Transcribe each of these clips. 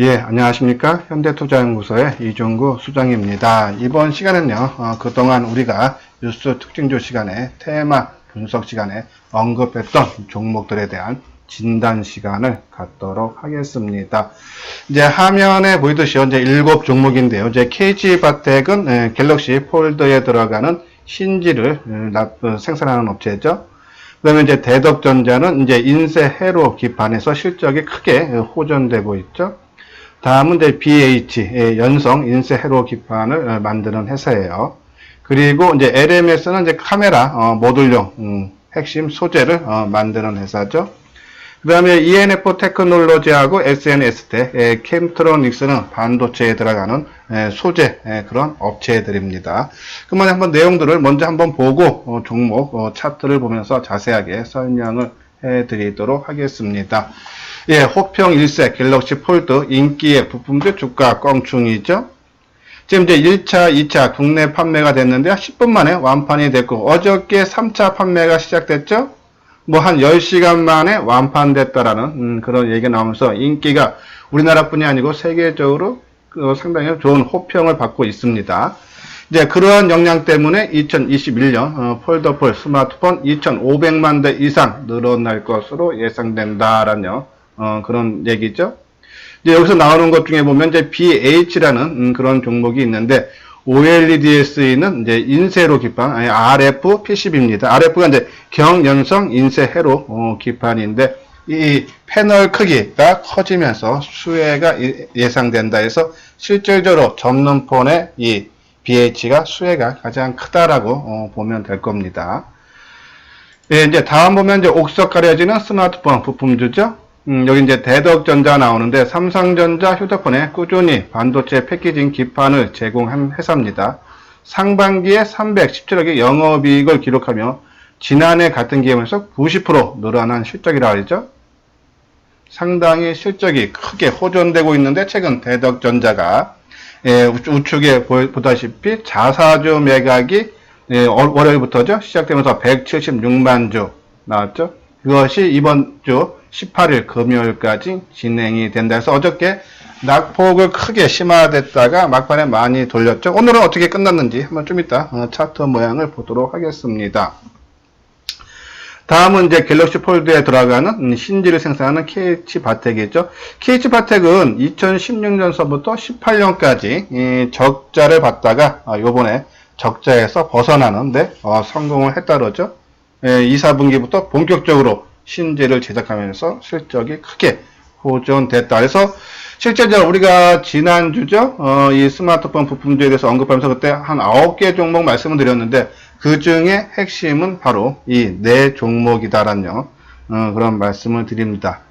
예, 안녕하십니까. 현대투자연구소의 이종구 수장입니다. 이번 시간은요, 그동안 우리가 뉴스 특징주 시간에 테마 분석 시간에 언급했던 종목들에 대한 진단 시간을 갖도록 하겠습니다. 이제 화면에 보이듯이 현재 7종목인데요. 이제 KG바텍은 갤럭시 폴더에 들어가는 힌지를 생산하는 업체죠. 그다음에 이제 대덕전자는 이제 인쇄 회로 기판에서 실적이 크게 호전되고 있죠. 다음은 이제 BH, 연성 인쇄 회로 기판을 만드는 회사예요. 그리고 이제 LMS는 이제 카메라 모듈용 핵심 소재를 만드는 회사죠. 그 다음에 ENF 테크놀로지하고 SNS테, 캠트로닉스는 반도체에 들어가는 소재 그런 업체들입니다. 그러면 한번 내용들을 먼저 한번 보고 종목 차트를 보면서 자세하게 설명을 해드리도록 하겠습니다. 예, 호평 1세 갤럭시 폴드 인기의 부품주 주가 껑충이죠. 지금 이제 1차, 2차 국내 판매가 됐는데 10분 만에 완판이 됐고 어저께 3차 판매가 시작됐죠. 뭐 한 10시간 만에 완판됐다라는 그런 얘기가 나오면서 인기가 우리나라뿐이 아니고 세계적으로 상당히 좋은 호평을 받고 있습니다. 이제 그러한 역량 때문에 2021년 폴더폴 스마트폰 2,500만 대 이상 늘어날 것으로 예상된다라는 그런 얘기죠. 이제 여기서 나오는 것 중에 보면 이제 BH라는 그런 종목이 있는데 OLED에 쓰이는 이제 인쇄로 기판, RF PCB입니다. RF가 이제 경연성 인쇄 회로 기판인데 이 패널 크기가 커지면서 수혜가 예상된다 해서 실질적으로 전문폰의 이 BH가 수혜가 가장 크다라고 보면 될 겁니다. 예, 이제 다음 보면 이제 옥석 가려지는 스마트폰 부품주죠. 여기 이제 대덕전자 나오는데 삼성전자 휴대폰에 꾸준히 반도체 패키징 기판을 제공한 회사입니다. 상반기에 317억의 영업이익을 기록하며 지난해 같은 기간에서 90% 늘어난 실적이라 하죠. 상당히 실적이 크게 호전되고 있는데 최근 대덕전자가 우측에 보다시피 자사주 매각이 월요일부터죠. 시작되면서 176만 주 나왔죠. 그것이 이번 주 18일 금요일까지 진행이 된다 해서 어저께 낙폭을 크게 심화됐다가 막판에 많이 돌렸죠. 오늘은 어떻게 끝났는지 한번 좀 이따 차트 모양을 보도록 하겠습니다. 다음은 이제 갤럭시 폴드에 들어가는 힌지를 생산하는 KH바텍이죠. KH바텍은 2016년서부터 18년까지 적자를 받다가 요번에 적자에서 벗어나는데 성공을 했다 그러죠. 2, 4분기부터 본격적으로 힌지를 제작하면서 실적이 크게 호전됐다. 그래서 실제적으로 우리가 지난주죠, 이 스마트폰 부품주에 대해서 언급하면서 그때 한 9개 종목 말씀을 드렸는데 그 중에 핵심은 바로 이 4종목이다라는 그런 말씀을 드립니다.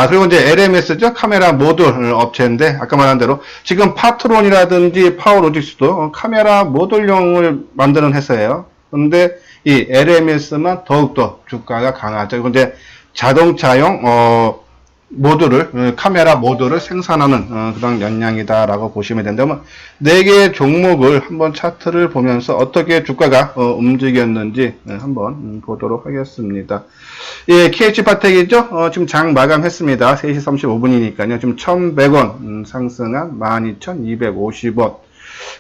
그리고 이제 LMS죠, 카메라 모듈 업체인데 아까 말한 대로 지금 파트론이라든지 파워로직스도 카메라 모듈용을 만드는 회사예요. 근데 이 LMS만 더욱더 주가가 강하죠. 근데 자동차용 모듈을 카메라 모듈을 생산하는 그런 역량이다라고 보시면 된다면 4개의 종목을 한번 차트를 보면서 어떻게 주가가 움직였는지 한번 보도록 하겠습니다. 예, KH바텍이죠. 지금 장 마감했습니다. 3시 35분이니까요. 지금 1,100원 상승한 12,250원.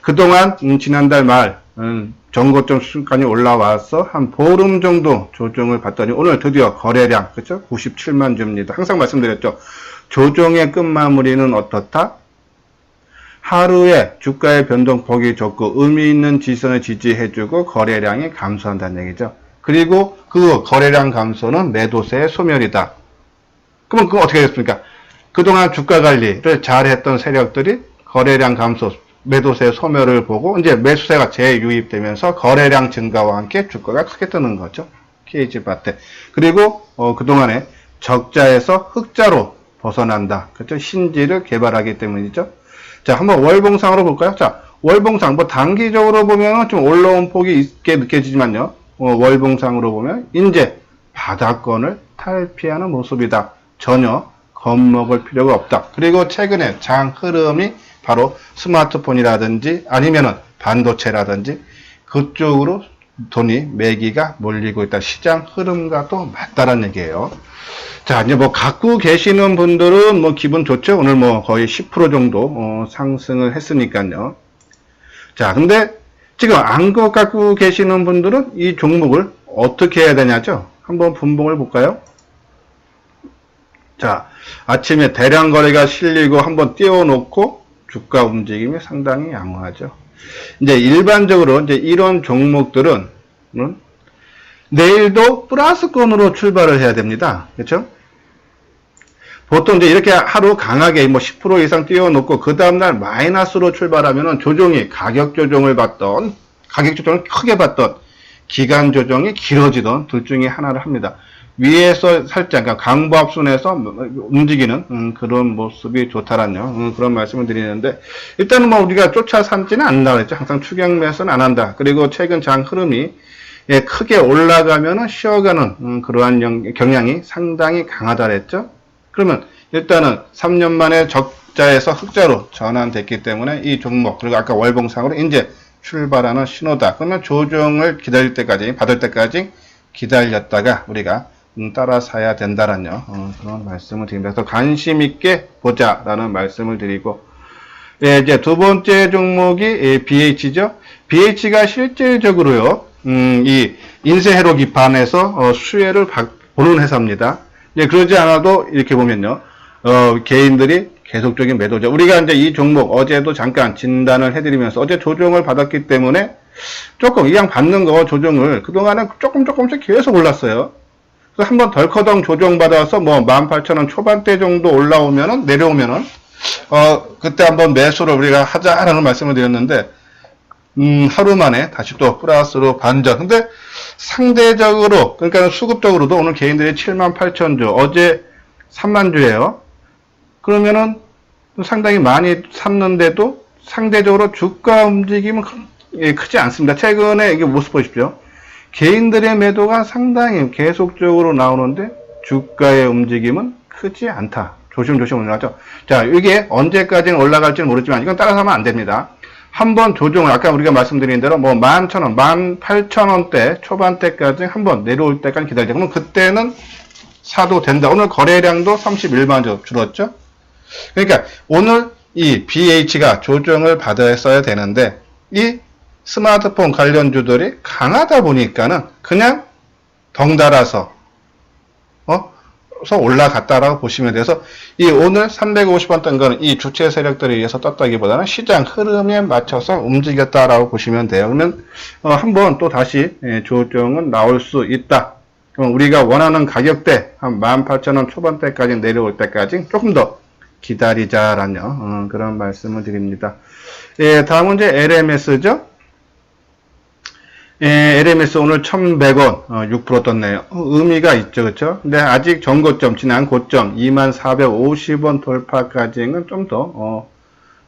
그동안 지난달 말 전고점 수준까지 올라와서 한 보름 정도 조정을 받더니 오늘 드디어 거래량 그렇죠? 97만 주입니다. 항상 말씀드렸죠. 조정의 끝마무리는 어떻다? 하루에 주가의 변동폭이 적고 의미 있는 지선을 지지해주고 거래량이 감소한다는 얘기죠. 그리고 그 거래량 감소는 매도세의 소멸이다. 그러면 그건 어떻게 됐습니까? 그동안 주가 관리를 잘했던 세력들이 거래량 감소, 매도세 소멸을 보고 이제 매수세가 재유입되면서 거래량 증가와 함께 주가가 크게 뜨는 거죠. KH바텍. 그리고 그동안에 적자에서 흑자로 벗어난다. 그렇죠? 신지를 개발하기 때문이죠. 자, 한번 월봉상으로 볼까요? 자, 월봉상 뭐 단기적으로 보면 좀 올라온 폭이 있게 느껴지지만요. 월봉상으로 보면 이제 바닥권을 탈피하는 모습이다. 전혀 겁먹을 필요가 없다. 그리고 최근에 장 흐름이 바로 스마트폰이라든지 아니면은 반도체라든지 그쪽으로 돈이 매기가 몰리고 있다. 시장 흐름과도 맞다라는 얘기예요. 자, 이제 뭐 갖고 계시는 분들은 뭐 기분 좋죠. 오늘 뭐 거의 10% 정도 상승을 했으니까요. 자, 근데 지금 안 갖고 계시는 분들은 이 종목을 어떻게 해야 되냐죠? 한번 분봉을 볼까요? 자, 아침에 대량 거래가 실리고 한번 띄워놓고 주가 움직임이 상당히 양호하죠. 이제 일반적으로 이제 이런 종목들은 내일도 플러스권으로 출발을 해야 됩니다. 그렇죠? 보통 이제 이렇게 하루 강하게 뭐 10% 이상 띄워놓고 그 다음날 마이너스로 출발하면은 조정이 가격 조정을 받던 가격 조정을 크게 받던 기간 조정이 길어지던 둘 중에 하나를 합니다. 위에서 살짝 그러니까 강보합순에서 움직이는 그런 모습이 좋다라는 그런 말씀을 드리는데 일단은 뭐 우리가 쫓아 삼지는 않는다 그랬죠. 항상 추경 매수는 안 한다. 그리고 최근 장 흐름이 크게 올라가면은 쉬어가는 그러한 경향이 상당히 강하다 그랬죠. 그러면 일단은 3년 만에 적자에서 흑자로 전환됐기 때문에 이 종목 그리고 아까 월봉상으로 이제 출발하는 신호다. 그러면 조정을 기다릴 때까지 받을 때까지 기다렸다가 우리가 따라 사야 된다라는 그런 말씀을 드립니다. 그래서 관심 있게 보자라는 말씀을 드리고 이제 두 번째 종목이 BH죠. BH가 실질적으로요 이 인쇄회로 기판에서 수혜를 보는 회사입니다. 그러지 않아도 이렇게 보면요 개인들이 계속적인 매도죠. 우리가 이제 이 종목 어제도 잠깐 진단을 해드리면서 어제 조정을 받았기 때문에 조금 이양 받는 거 조정을 그동안은 조금씩 계속 올랐어요. 그래서 한번 덜커덩 조정받아서 뭐 18,000원 초반대 정도 올라오면은 내려오면은 그때 한번 매수를 우리가 하자라는 말씀을 드렸는데 하루 만에 다시 또 플러스로 반전. 근데 상대적으로 그러니까 수급적으로도 오늘 개인들이 78,000주 어제 30,000주예요. 그러면은 상당히 많이 샀는데도 상대적으로 주가 움직임은 크지 않습니다. 최근에 이게 모습 보십시오. 개인들의 매도가 상당히 계속적으로 나오는데 주가의 움직임은 크지 않다. 조심조심 올라가죠. 자, 이게 언제까지는 올라갈지는 모르지만 이건 따라서 하면 안 됩니다. 한번 조정을 아까 우리가 말씀드린 대로 뭐 11,000원, 18,000원대 초반대까지 한번 내려올 때까지 기다리죠. 그러면 그때는 사도 된다. 오늘 거래량도 31만 주 줄었죠. 그러니까 오늘 이 BH가 조정을 받았어야 되는데 이 스마트폰 관련주들이 강하다 보니까는 그냥 덩달아서 올라갔다라고 보시면 돼서 이 오늘 350원 뜬 거는 이 주체 세력들에 의해서 떴다기보다는 시장 흐름에 맞춰서 움직였다라고 보시면 돼요. 그러면 한번 또 다시 조정은 나올 수 있다. 그럼 우리가 원하는 가격대 한 18,000원 초반대까지 내려올 때까지 조금 더 기다리자라는 그런 말씀을 드립니다. 다음은 이제 LMS죠. LMS 오늘 1,100원 6% 떴네요. 의미가 있죠, 그렇죠? 근데 아직 전고점 지난 고점 2450원 돌파까지는 좀 더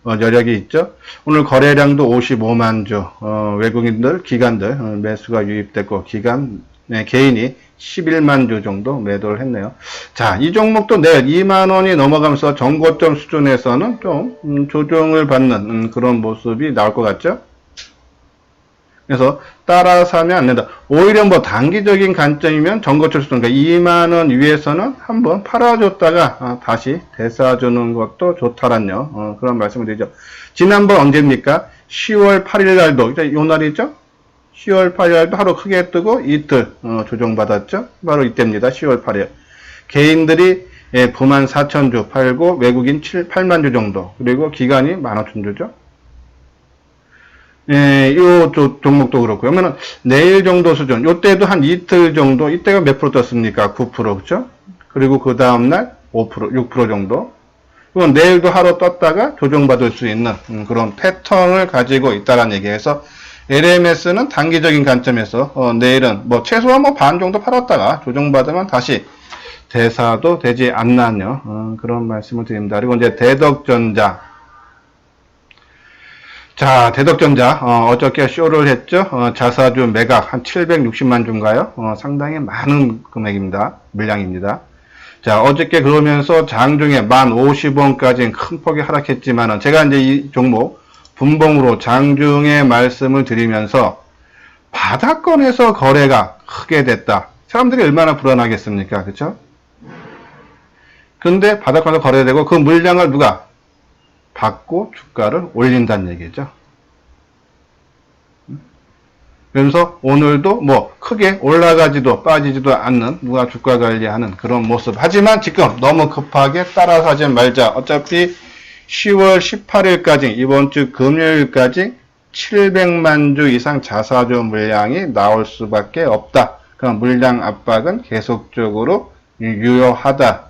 여력이 있죠. 오늘 거래량도 55만 주 외국인들 기관들 매수가 유입됐고 기관 개인이 11만 주 정도 매도를 했네요. 자, 이 종목도 내일 2만 원이 넘어가면서 전고점 수준에서는 좀 조정을 받는 그런 모습이 나올 것 같죠. 그래서 따라 사면 안 된다. 오히려 뭐 단기적인 관점이면 전고점 수준, 그러니까 2만 원 위에서는 한번 팔아줬다가 다시 되사주는 것도 좋다란요. 그런 말씀을 드리죠. 지난번 언제입니까? 10월 8일 날도, 이제 요 날이죠? 10월 8일 날도 하루 크게 뜨고 이틀 조정받았죠? 바로 이때입니다. 10월 8일. 개인들이 94,000주 팔고 외국인 8만 주 정도. 그리고 기간이 15,000주죠? 요 종목도 그렇고요. 그러면 내일 정도 수준, 요때도 한 이틀 정도, 이때가 몇 프로 떴습니까? 9%, 그죠? 그리고 그 다음날 5%, 6% 정도. 이건 내일도 하루 떴다가 조정받을 수 있는 그런 패턴을 가지고 있다라는 얘기에서 LMS는 단기적인 관점에서 내일은 뭐 최소한 뭐 반 정도 팔았다가 조정받으면 다시 대사도 되지 않나요? 그런 말씀을 드립니다. 그리고 이제 대덕전자. 자, 대덕전자, 어저께 쇼를 했죠. 자사주 매각 한 760만 주인가요? 상당히 많은 금액입니다. 물량입니다. 자, 어저께 그러면서 장중에 1050원까지는 큰 폭이 하락했지만은, 제가 이제 이 종목 분봉으로 장중에 말씀을 드리면서 바닥권에서 거래가 크게 됐다. 사람들이 얼마나 불안하겠습니까? 그쵸? 근데 바닥권에서 거래되고 그 물량을 누가 받고 주가를 올린다는 얘기죠. 그래서 오늘도 뭐 크게 올라가지도 빠지지도 않는 누가 주가 관리하는 그런 모습. 하지만 지금 너무 급하게 따라서 하지 말자. 어차피 10월 18일까지 이번 주 금요일까지 700만 주 이상 자사주 물량이 나올 수밖에 없다. 그럼 물량 압박은 계속적으로 유효하다.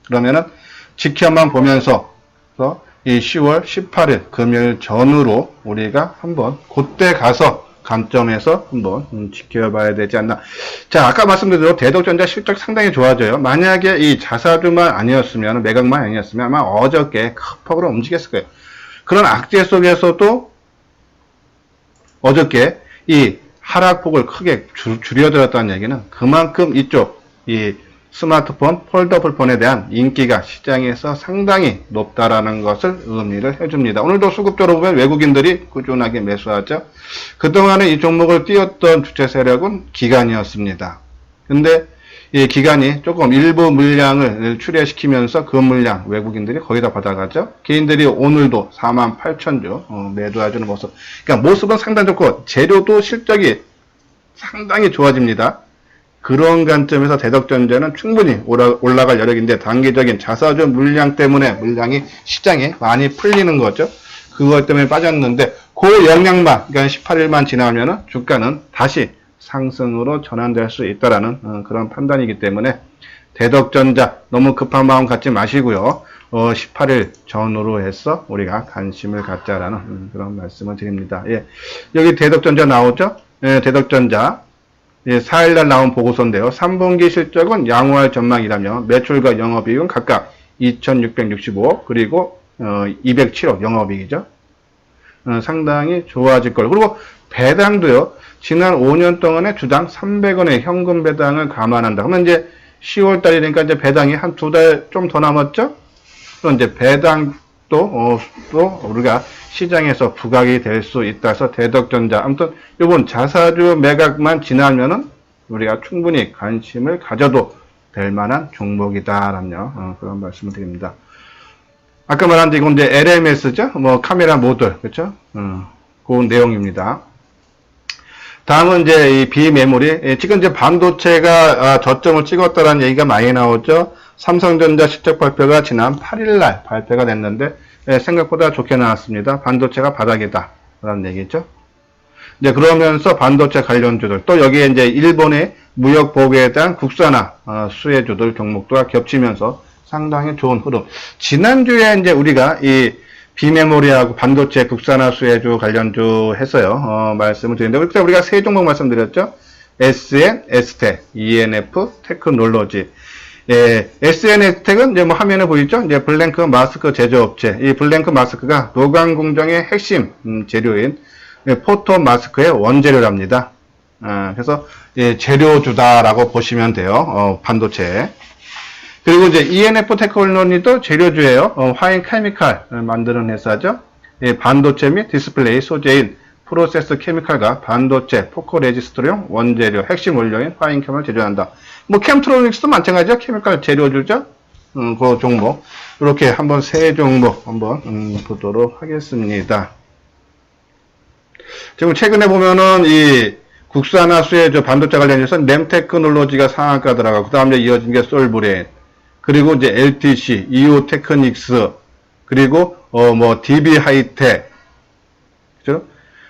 그러면은 지켜만 보면서 이 10월 18일 금요일 전후로 우리가 한번 그때 가서 관점에서 한번 지켜봐야 되지 않나. 자, 아까 말씀드린 대로 대덕전자 실적 상당히 좋아져요. 만약에 이 자사주만 아니었으면, 매각만 아니었으면 아마 어저께 급폭으로 움직였을 거예요. 그런 악재 속에서도 어저께 이 하락폭을 크게 줄여들었다는 얘기는 그만큼 이쪽 이 스마트폰, 폴더블 폰에 대한 인기가 시장에서 상당히 높다라는 것을 의미를 해줍니다. 오늘도 수급적으로 보면 외국인들이 꾸준하게 매수하죠. 그동안에 이 종목을 띄웠던 주체 세력은 기관이었습니다. 근데 이 기관이 조금 일부 물량을 출회시키면서 그 물량 외국인들이 거의 다 받아가죠. 개인들이 오늘도 48,000주 매도해주는 모습. 그러니까 모습은 상당히 좋고 재료도 실적이 상당히 좋아집니다. 그런 관점에서 대덕전자는 충분히 올라갈 여력인데 단기적인 자사주 물량 때문에 물량이 시장에 많이 풀리는 거죠. 그것 때문에 빠졌는데 그 영향만, 그러니까 18일만 지나면 주가는 다시 상승으로 전환될 수 있다라는 그런 판단이기 때문에 대덕전자 너무 급한 마음 갖지 마시고요. 18일 전후로 해서 우리가 관심을 갖자라는 그런 말씀을 드립니다. 예. 여기 대덕전자 나오죠? 예, 대덕전자. 예, 4일날 나온 보고서인데요. 3분기 실적은 양호할 전망이라며 매출과 영업이익은 각각 2,665 그리고 207억 영업이익이죠. 상당히 좋아질 걸. 그리고 배당도요. 지난 5년 동안에 주당 300원의 현금 배당을 감안한다. 그러면 이제 10월 달이니까 이제 배당이 한 2달 좀 더 남았죠? 그럼 이제 배당도 또 우리가 시장에서 부각이 될 수 있다 해서 대덕전자. 아무튼 이번 자사주 매각만 지나면은 우리가 충분히 관심을 가져도 될 만한 종목이다라며 그런 말씀을 드립니다. 아까 말한 이건 이제 LMS죠? 뭐 카메라 모듈, 그렇죠? 그 내용입니다. 다음은 이제 이 비메모리. 지금 이제 반도체가 저점을 찍었다라는 얘기가 많이 나오죠. 삼성전자 실적 발표가 지난 8일날 발표가 됐는데 생각보다 좋게 나왔습니다. 반도체가 바닥이다 라는 얘기죠. 이제 그러면서 반도체 관련주들 또 여기에 이제 일본의 무역 보복에 대한 국산화 수혜주들 종목도가 겹치면서 상당히 좋은 흐름. 지난주에 이제 우리가 이 비메모리하고 반도체 국산화 수혜주 관련주 했어요. 말씀을 드렸는데 그때 우리가 세 종목 말씀드렸죠. SN, STEC, ENF, 테크놀로지. 예, SNS텍은 이제 뭐 화면에 보이죠? 이제 블랭크 마스크 제조업체. 이 블랭크 마스크가 노광 공정의 핵심 재료인 포토 마스크의 원재료랍니다. 그래서 예, 재료주다라고 보시면 돼요. 반도체. 그리고 이제 ENF 테크놀로지도 재료주예요. 화인 케미칼 만드는 회사죠. 예, 반도체 및 디스플레이 소재인 프로세스 케미칼과 반도체 포코레지스트용 원재료 핵심 원료인 화인캠을 제조한다. 뭐 캠트로닉스도 마찬가지죠. 케미칼 재료주죠. 그 종목 이렇게 한번 세 종목 한번 보도록 하겠습니다. 지금 최근에 보면은 이 국산화 수혜주 반도체 관련해서 램테크놀로지가 상한가 들어가고 그 다음에 이어진 게 솔브레인 그리고 이제 LTC, 이오테크닉스 그리고 뭐 DB 하이텍 그죠?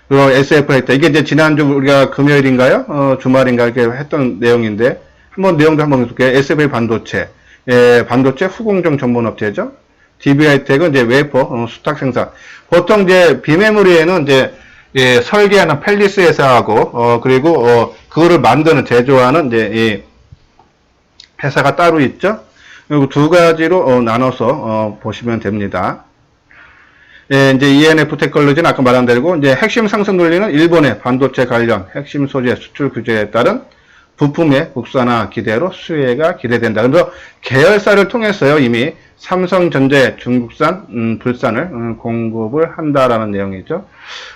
그리고 SF 하이텍 이게 이제 지난주 우리가 금요일인가요? 주말인가 이렇게 했던 내용인데 한번 내용도 한번 볼게요. SFA 반도체, 예, 반도체 후공정 전문 업체죠. DB 하이텍은 이제 웨이퍼 수탁 생산. 보통 이제 비메모리에는 이제 예, 설계하는 펠리스 회사하고 그리고 그거를 만드는 제조하는 이제 이 회사가 따로 있죠. 그리고 두 가지로 나눠서 보시면 됩니다. 예, 이제 ENF 테크놀로지는 아까 말한 대로 이제 핵심 상승 논리는 일본의 반도체 관련 핵심 소재 수출 규제에 따른 부품의 국산화 기대로 수혜가 기대된다. 그래서 계열사를 통해서요, 이미 삼성전자의 중국산 불산을 공급을 한다라는 내용이죠.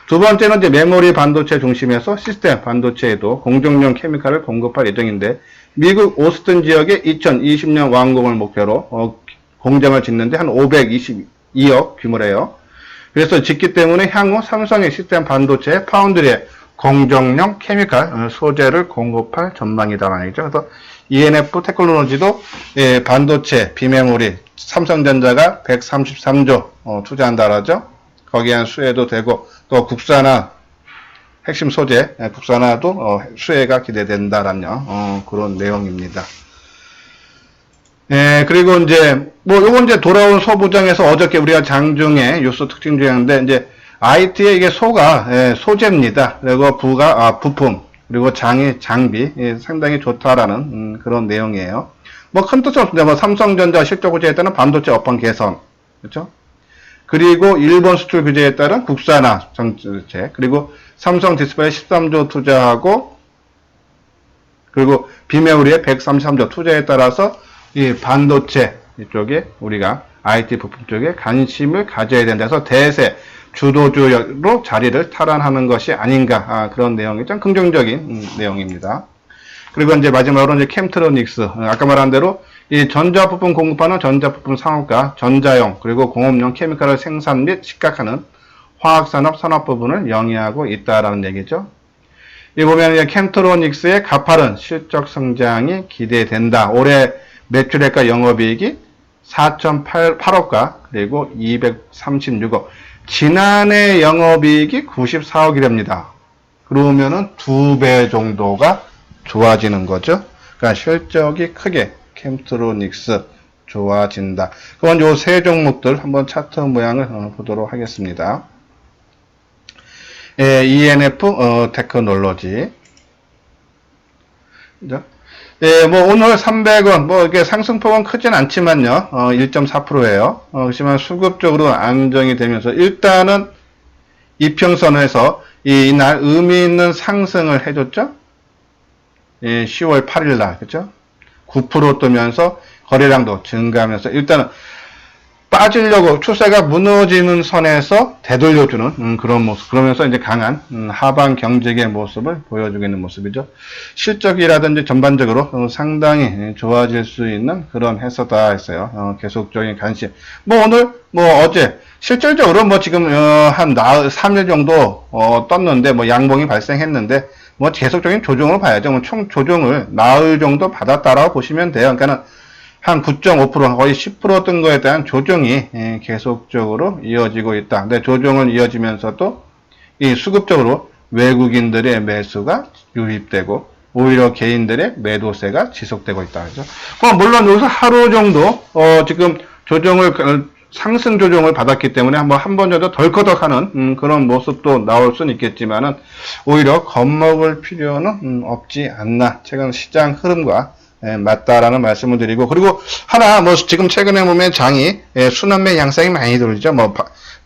두 번째는 이제 메모리 반도체 중심에서 시스템 반도체에도 공정용 케미칼을 공급할 예정인데, 미국 오스틴 지역에 2020년 완공을 목표로 공장을 짓는데 한 522억 규모래요. 그래서 짓기 때문에 향후 삼성의 시스템 반도체 파운드리에 공정용 케미칼 소재를 공급할 전망이다 말이죠. 그래서 ENF 테크놀로지도 반도체 비메모리 삼성전자가 133조 투자한다라죠. 거기에 수혜도 되고 또 국산화 핵심 소재 국산화도 수혜가 기대된다라는 그런 내용입니다. 그리고 이제 요건 이제 돌아온 소부장에서 어저께 우리가 장중에 뉴스 특징 중이었는데, 이제 IT의 이게 소가 소재입니다. 그리고 부가 부품, 그리고 장이 장비 상당히 좋다라는 그런 내용이에요. 뭐 큰 뜻은 없습니다. 뭐 삼성전자 실적 규제에 따른 반도체 업황 개선, 그렇죠? 그리고 일본 수출 규제에 따른 국산화 정책, 그리고 삼성 디스플레이 13조 투자하고, 그리고 비메모리에 133조 투자에 따라서 이 반도체 이쪽에 우리가 IT 부품 쪽에 관심을 가져야 된다 해서 대세 주도주로 자리를 탈환하는 것이 아닌가, 그런 내용이 좀 긍정적인 내용입니다. 그리고 이제 마지막으로 이제 캠트로닉스, 아까 말한 대로 이 전자부품 공급하는 전자부품 상업과 전자용 그리고 공업용 케미칼을 생산 및 식각하는 화학산업 산업 부분을 영위하고 있다라는 얘기죠. 이 보면 이제 캠트로닉스의 가파른 실적 성장이 기대된다. 올해 매출액과 영업이익이 4.8억과 그리고 236억. 지난해 영업이익이 94억이랍니다. 그러면은 2배 정도가 좋아지는 거죠. 그러니까 실적이 크게 캠트로닉스 좋아진다. 그건 요 세 종목들 한번 차트 모양을 보도록 하겠습니다. ENF 테크놀로지. 뭐 오늘 300원, 뭐 이게 상승폭은 크진 않지만요, 1.4%예요. 그렇지만 수급적으로 안정이 되면서 일단은 이평선에서 이날 의미 있는 상승을 해줬죠. 10월 8일 날, 그죠? 9% 뜨면서 거래량도 증가하면서 일단은 빠지려고 추세가 무너지는 선에서 되돌려주는 그런 모습. 그러면서 이제 강한 하방 경직의 모습을 보여주고 있는 모습이죠. 실적이라든지 전반적으로 상당히 좋아질 수 있는 그런 해서다 했어요. 계속적인 관심. 뭐 오늘 뭐 어제 실질적으로 뭐 지금 한 3일 정도 떴는데 뭐 양봉이 발생했는데 뭐 계속적인 조정을 봐야죠. 뭐 총 조정을 나흘 정도 받았다라고 보시면 돼요. 그러니까는 한 9.5% 거의 10% 뜬 거에 대한 조정이 계속적으로 이어지고 있다. 근데 조정을 이어지면서도 이 수급적으로 외국인들의 매수가 유입되고 오히려 개인들의 매도세가 지속되고 있다. 그죠? 물론 여기서 하루 정도 지금 조정을 상승 조정을 받았기 때문에 한 번 정도 덜커덕하는 그런 모습도 나올 수는 있겠지만은 오히려 겁먹을 필요는 없지 않나. 최근 시장 흐름과 맞다라는 말씀을 드리고, 그리고 하나 뭐 지금 최근에 보면 장이 순환매 양상이 많이 돌리죠. 뭐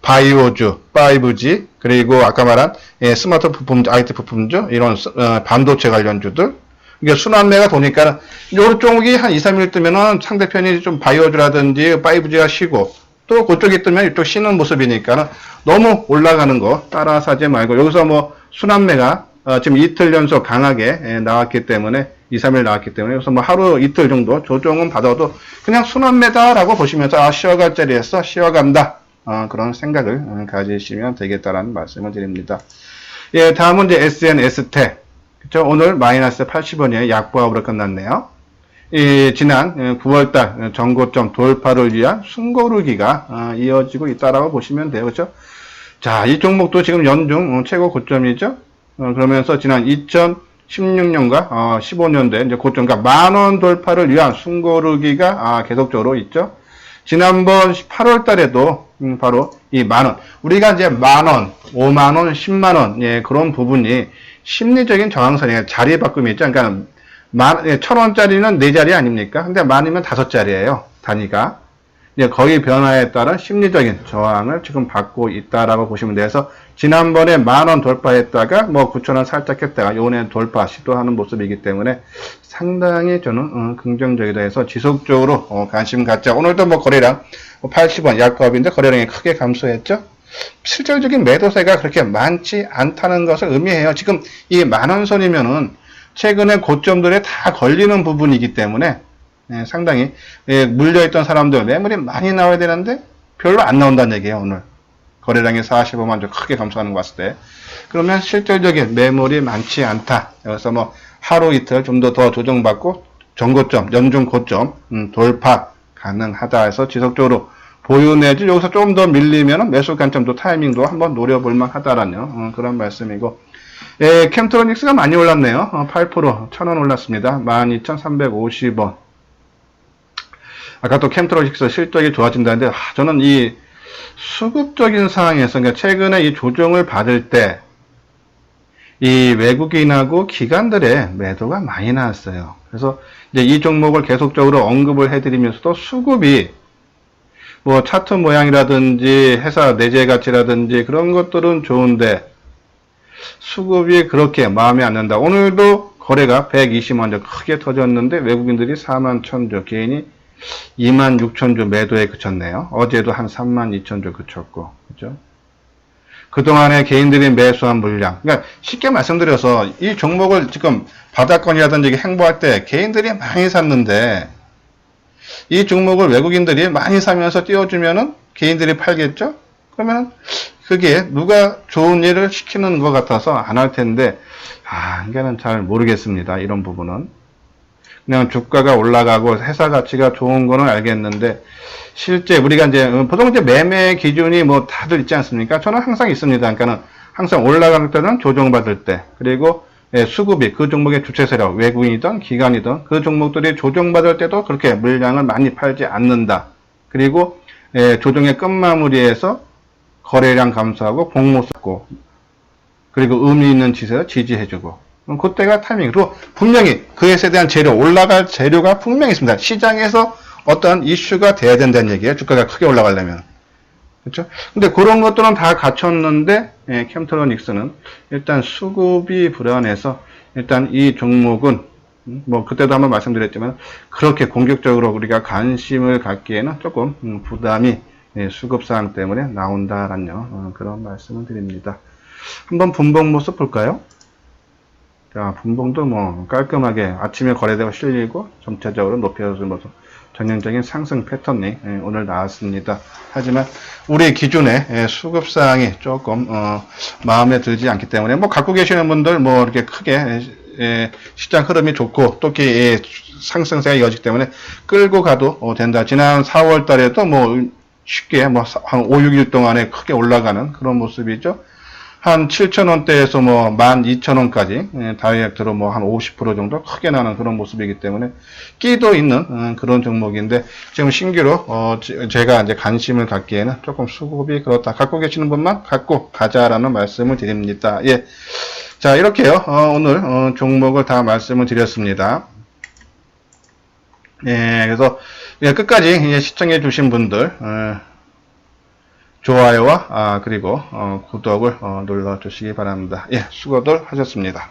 바이오주, 5G, 그리고 아까 말한 스마트 부품, IT 부품주, 이런 반도체 관련주들, 이게 순환매가 도니까 요 쪽이 한 2, 3일 뜨면은 상대편이 좀 바이오주라든지 5G가 쉬고 또 그쪽이 뜨면 이쪽 쉬는 모습이니까 너무 올라가는 거 따라 사지 말고, 여기서 뭐 순환매가 지금 이틀 연속 강하게 나왔기 때문에 2, 3일 나왔기 때문에 그래서 뭐 하루 이틀 정도 조정은 받아도 그냥 순환매다라고 보시면서 쉬어갈 자리에서 쉬어간다, 그런 생각을 가지시면 되겠다라는 말씀을 드립니다. 예, 다음은 이제 SNS텍. 그쵸? 오늘 마이너스 80원에 약보합으로 끝났네요. 지난 9월달 전고점 돌파를 위한 숨고르기가 이어지고 있다라고 보시면 돼요. 그렇죠? 자, 이 종목도 지금 연중 최고 고점이죠. 그러면서 지난 2016년과 15년도에 이제 고점, 그러니까 만원 돌파를 위한 숨고르기가 계속적으로 있죠. 지난번 8월 달에도 바로 이 만원, 우리가 이제 만원, 5만원, 10만원, 예, 그런 부분이 심리적인 저항선이에요. 자리 바꿈이 있죠. 그러니까 1,000원짜리는 4자리 아닙니까? 근데 만이면 5자리예요. 단위가. 이제 거의 변화에 따른 심리적인 저항을 지금 받고 있다라고 보시면 돼서 지난번에 10,000원 돌파했다가 뭐 9,000원 살짝 했다가 요번에 돌파 시도하는 모습이기 때문에 상당히 저는 긍정적이다 해서 지속적으로 관심 갖자. 오늘도 뭐 거래량 80원 약값인데 거래량이 크게 감소했죠. 실질적인 매도세가 그렇게 많지 않다는 것을 의미해요. 지금 이 10,000원 선이면은 최근에 고점들에 다 걸리는 부분이기 때문에 상당히 물려있던 사람들 매물이 많이 나와야 되는데 별로 안 나온다는 얘기예요. 오늘 거래량이 45만 좀 크게 감소하는 거 봤을 때 그러면 실질적인 매물이 많지 않다. 그래서 뭐 하루 이틀 좀 더 조정받고 전고점 연중 고점 돌파 가능하다 해서 지속적으로 보유 내지 여기서 좀 더 밀리면 매수 관점도 타이밍도 한번 노려볼 만하다라는 그런 말씀이고, 캠트로닉스가 많이 올랐네요. 8% 1,000원 올랐습니다. 12,350원. 아까 또 캠트로닉스 실적이 좋아진다는데 저는 이 수급적인 상황에서 그러니까 최근에 이 조정을 받을 때 이 외국인하고 기관들의 매도가 많이 나왔어요. 그래서 이제 이 종목을 계속적으로 언급을 해드리면서도 수급이 뭐 차트 모양이라든지 회사 내재 가치라든지 그런 것들은 좋은데 수급이 그렇게 마음에 안 든다. 오늘도 거래가 120만 주 크게 터졌는데 외국인들이 4만 1,000주, 개인이 2만 6천 주 매도에 그쳤네요. 어제도 한 3만 2천 주 그쳤고, 그죠? 그동안에 개인들이 매수한 물량. 그러니까 쉽게 말씀드려서 이 종목을 지금 바닥권이라든지 행보할 때 개인들이 많이 샀는데 이 종목을 외국인들이 많이 사면서 띄워주면은 개인들이 팔겠죠? 그러면 그게 누가 좋은 일을 시키는 것 같아서 안 할 텐데, 이게는 잘 모르겠습니다. 이런 부분은. 그냥 주가가 올라가고 회사 가치가 좋은 거는 알겠는데, 실제 우리가 이제, 보통 이제 매매 기준이 뭐 다들 있지 않습니까? 저는 항상 있습니다. 그러니까는 항상 올라갈 때는 조정받을 때, 그리고 수급이 그 종목의 주체 세력, 외국인이든 기관이든 그 종목들이 조정받을 때도 그렇게 물량을 많이 팔지 않는다. 그리고 조정의 끝마무리에서 거래량 감소하고 공모 쌓고 그리고 의미 있는 짓에서 지지해주고 그때가 타이밍으로 분명히 그에 대한 재료, 올라갈 재료가 분명히 있습니다. 시장에서 어떤 이슈가 돼야 된다는 얘기예요. 주가가 크게 올라가려면. 그렇죠? 근데 그런 것들은 다 갖췄는데 캠트로닉스는 일단 수급이 불안해서 일단 이 종목은 뭐 그때도 한번 말씀드렸지만 그렇게 공격적으로 우리가 관심을 갖기에는 조금 부담이 수급사항 때문에 나온다라는 그런 말씀을 드립니다. 한번 분봉 모습 볼까요? 자, 분봉도 뭐 깔끔하게 아침에 거래되고 실리고 전체적으로 높여주는 모습. 전형적인 상승 패턴이 오늘 나왔습니다. 하지만 우리 기준의 수급사항이 조금 마음에 들지 않기 때문에 뭐 갖고 계시는 분들 뭐 이렇게 크게 시장 흐름이 좋고 또 이렇게 상승세가 이어지기 때문에 끌고 가도 된다. 지난 4월 달에도 뭐 쉽게 뭐 한 5, 6일 동안에 크게 올라가는 그런 모습이죠. 한 7,000원대에서 뭐 12,000원까지 다이렉트로 뭐 한 50% 정도 크게 나는 그런 모습이기 때문에 끼도 있는 그런 종목인데 지금 신규로 제가 이제 관심을 갖기에는 조금 수급이 그렇다. 갖고 계시는 분만 갖고 가자라는 말씀을 드립니다. 예. 자, 이렇게요. 오늘 종목을 다 말씀을 드렸습니다. 예, 그래서 끝까지 시청해 주신 분들 좋아요와 그리고 구독을 눌러주시기 바랍니다. 예, 수고들 하셨습니다.